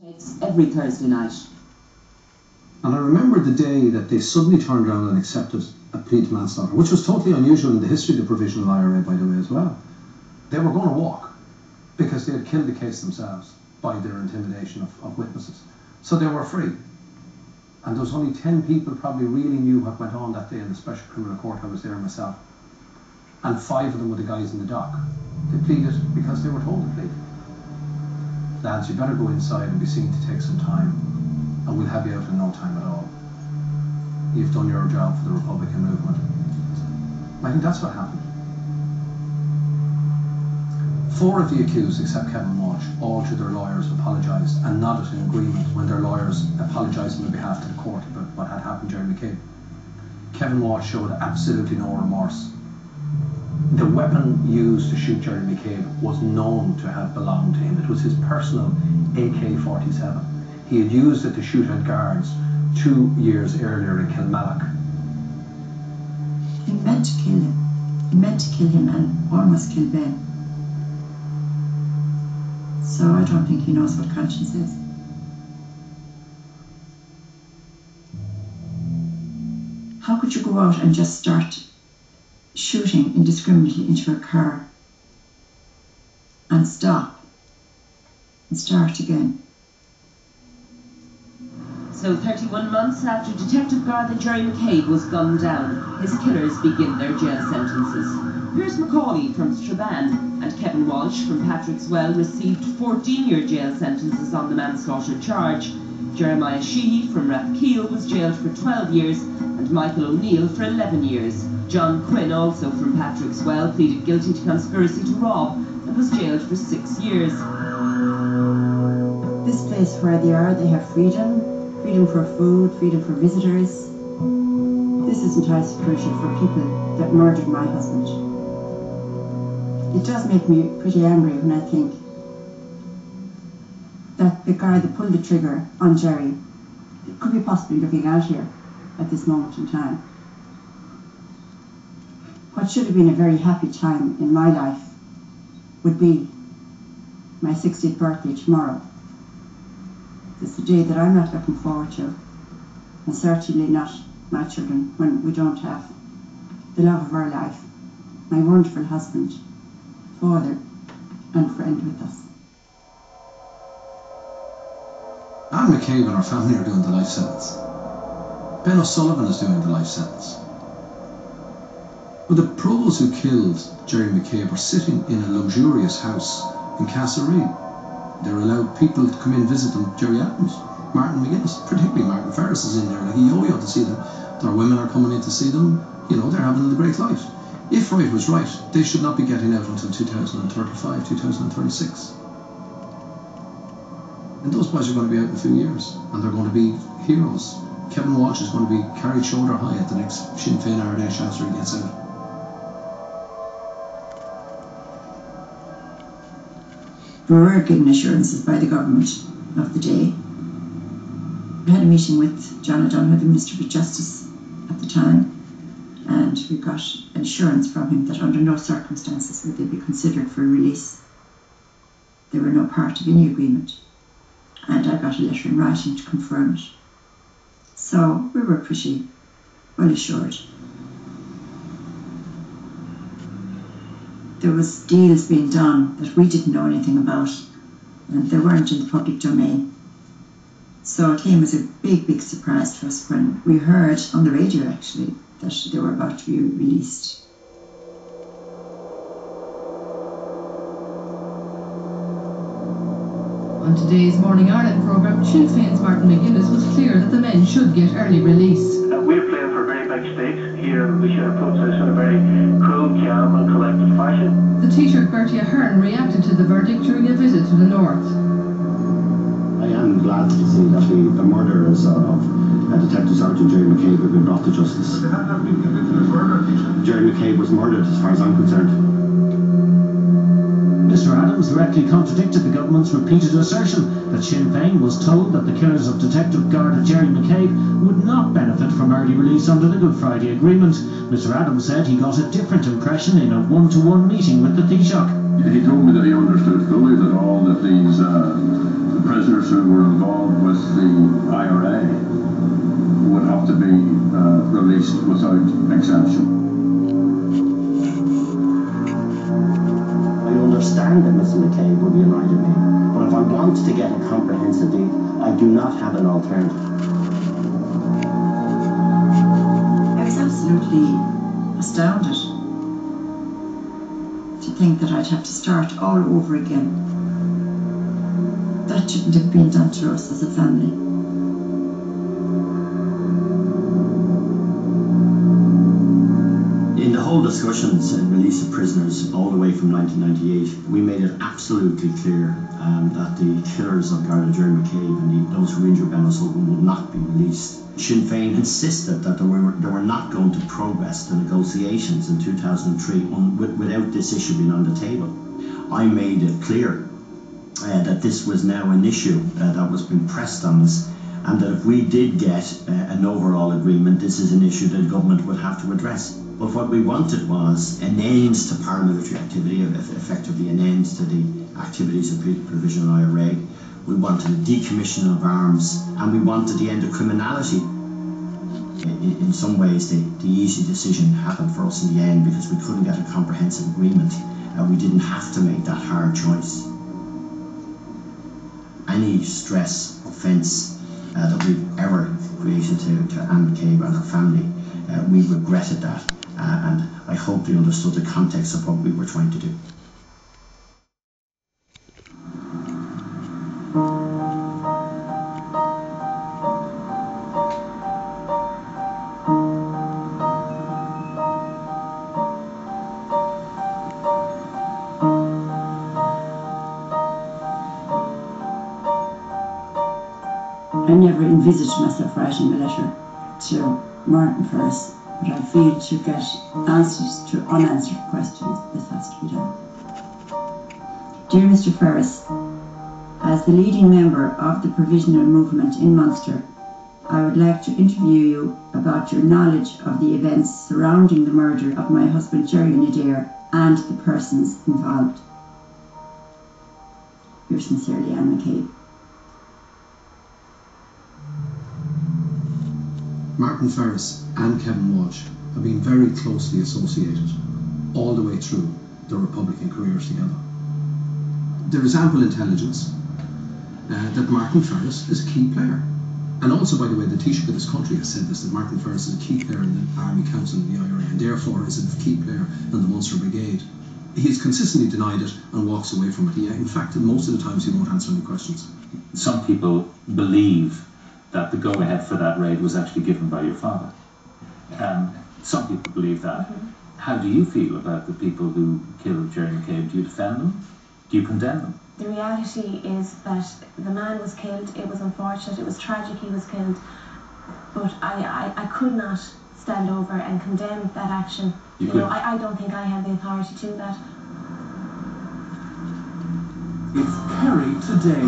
It's every Thursday night. And I remember the day that they suddenly turned around and accepted a plea to manslaughter, which was totally unusual in the history of the provisional IRA, by the way, as well. They were going to walk because they had killed the case themselves by their intimidation of witnesses. So they were free. And there was only 10 people probably really knew what went on that day in the Special Criminal Court. I was there myself. And 5 of them were the guys in the dock. They pleaded because they were told to plead. Lads, you better go inside and be seen to take some time, and we'll have you out in no time at all. You've done your job for the Republican movement. I think that's what happened. 4 of the accused, except Kevin Walsh, all to their lawyers apologised and nodded in agreement when their lawyers apologised on behalf to the court about what had happened to Gerry McCabe. Kevin Walsh showed absolutely no remorse. The weapon used to shoot Gerry McCabe was known to have belonged to him. It was his personal AK-47. He had used it to shoot at guards 2 years earlier in Kilmallock. He meant to kill him. He meant to kill him and almost kill Ben. So I don't think he knows what conscience is. How could you go out and just start shooting indiscriminately into a car and stop and start again? So 31 months after Detective Garda Gerry McCabe was gunned down, his killers begin their jail sentences. Piers Macaulay from Strabane and Kevin Walsh from Patrickswell received 14-year jail sentences on the manslaughter charge. Jeremiah Sheehy from Rathkeel was jailed for 12 years and Michael O'Neill for 11 years. John Quinn, also from Patrickswell, pleaded guilty to conspiracy to rob and was jailed for 6 years. This place where they are, they have freedom for food, freedom for visitors. This isn't high security for people that murdered my husband. It does make me pretty angry when I think that the guy that pulled the trigger on Gerry could be possibly looking out here at this moment in time. What should have been a very happy time in my life would be my 60th birthday tomorrow. It's a day that I'm not looking forward to, and certainly not my children, when we don't have the love of our life, my wonderful husband, father and friend with us. Anne McCabe and her family are doing the life sentence. Ben O'Sullivan is doing the life sentence. But the pros who killed Gerry McCabe are sitting in a luxurious house in Castlereagh. They're allowed people to come in and visit them. Gerry Adams, Martin McGuinness, particularly Martin Ferris is in there. Like, he yo-yo to see them. Their women are coming in to see them. You know, they're having a great life. If right was right, they should not be getting out until 2035, 2036. And those boys are going to be out in a few years, and they're going to be heroes. Kevin Walsh is going to be carried shoulder high at the next Sinn Féin Ardèche after he gets out. We were given assurances by the government of the day. We had a meeting with John O'Donoghue, the Minister for Justice at the time, and we got assurance from him that under no circumstances would they be considered for release. They were no part of any agreement, and I got a letter in writing to confirm it. So we were pretty well assured. There was deals being done that we didn't know anything about, and they weren't in the public domain. So it came as a big, big surprise to us when we heard on the radio, actually, that they were about to be released. On today's Morning Ireland programme, Sinn Féin's Martin McGuinness was clear that the men should get early release. We're playing for very big stakes here, and we should approach this in a very cool, calm and collected fashion. The Taoiseach Bertie Ahern reacted to the verdict during a visit to the north. I am glad to see that the murderers of Detective Sergeant Gerry McCabe have been brought to justice. They have not been convicted of murder, Taoiseach. Gerry McCabe was murdered as far as I'm concerned. Mr Adams directly contradicted the government's repeated assertion that Sinn Féin was told that the killers of Detective Garda Gerry McCabe would not benefit from early release under the Good Friday Agreement. Mr Adams said he got a different impression in a one-to-one meeting with the Taoiseach. He told me that he understood fully that all of these prisoners who were involved with the IRA would have to be released without exception. I understand that Mr. McCabe would be annoyed at me, but if I want to get a comprehensive deed, I do not have an alternative. I was absolutely astounded to think that I'd have to start all over again. That shouldn't have been done to us as a family. In the whole discussions and release of prisoners all the way from 1998, we made it absolutely clear that the killers of Garda Gerry McCabe and those who injured Ben O'Sullivan would not be released. Sinn Féin insisted that they were not going to progress the negotiations in 2003 without this issue being on the table. I made it clear that this was now an issue that was being pressed on us, and that if we did get an overall agreement, this is an issue that the government would have to address. But what we wanted was an end to paramilitary activity, effectively an end to the activities of provisional IRA. We wanted a decommissioning of arms, and we wanted the end of criminality. In some ways, the easy decision happened for us in the end because we couldn't get a comprehensive agreement. We didn't have to make that hard choice. Any stress, offence that we've ever created to Anne McCabe and her family, we regretted that. And I hope they understood the context of what we were trying to do. I never envisaged myself writing a letter to Martin Ferris, but I feel to get answers to unanswered questions, this has to be done. Dear Mr. Ferris, as the leading member of the provisional movement in Munster, I would like to interview you about your knowledge of the events surrounding the murder of my husband Gerry Nadir and the persons involved. Yours sincerely, Anne McCabe. Martin Ferris and Kevin Walsh have been very closely associated all the way through their Republican careers together. There is ample intelligence that Martin Ferris is a key player. And also, by the way, the Taoiseach of this country has said this, that Martin Ferris is a key player in the Army Council of the IRA, and therefore is a key player in the Munster Brigade. He has consistently denied it and walks away from it. In fact, most of the times he won't answer any questions. Some people believe that the go-ahead for that raid was actually given by your father. Some people believe that. How do you feel about the people who killed Gerry McCabe? Do you defend them? Do you condemn them? The reality is that the man was killed. It was unfortunate, it was tragic he was killed, but I could not stand over and condemn that action. I don't think I have the authority to do that. It's Kerry today.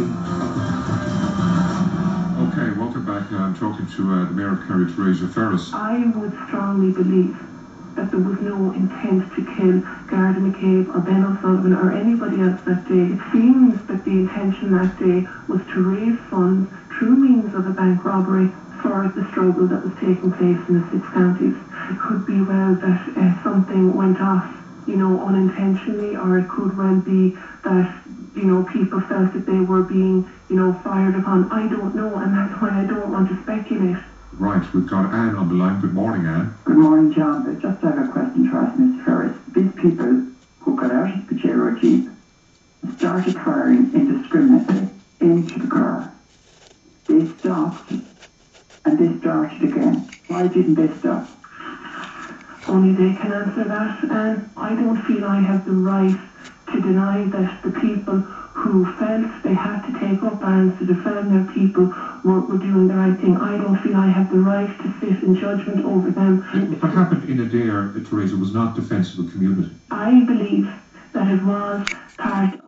Okay, welcome back. I'm talking to the Mayor of Kerry, Teresa Ferris. I would strongly believe that there was no intent to kill Garda McCabe or Ben O'Sullivan or anybody else that day. It seems that the intention that day was to raise funds through means of a bank robbery for the struggle that was taking place in the 6 counties. It could be well that something went off, unintentionally, or it could well be that, people felt that they were being, fired upon. I don't know, and that's why I don't want to speculate. Right, we've got Anne on the line. Good morning, Anne. Good morning, John. I just have a question to ask Mr. Ferris. These people who got out of the Pajero Jeep started firing indiscriminately into the car. They stopped and they started again. Why didn't they stop? Only they can answer that, and I don't feel I have the right to deny that the people who felt they had to take up arms to defend their people were doing the right thing. I don't feel I have the right to sit in judgment over them. What happened in Adair, Teresa, was not defensive of community. I believe that it was part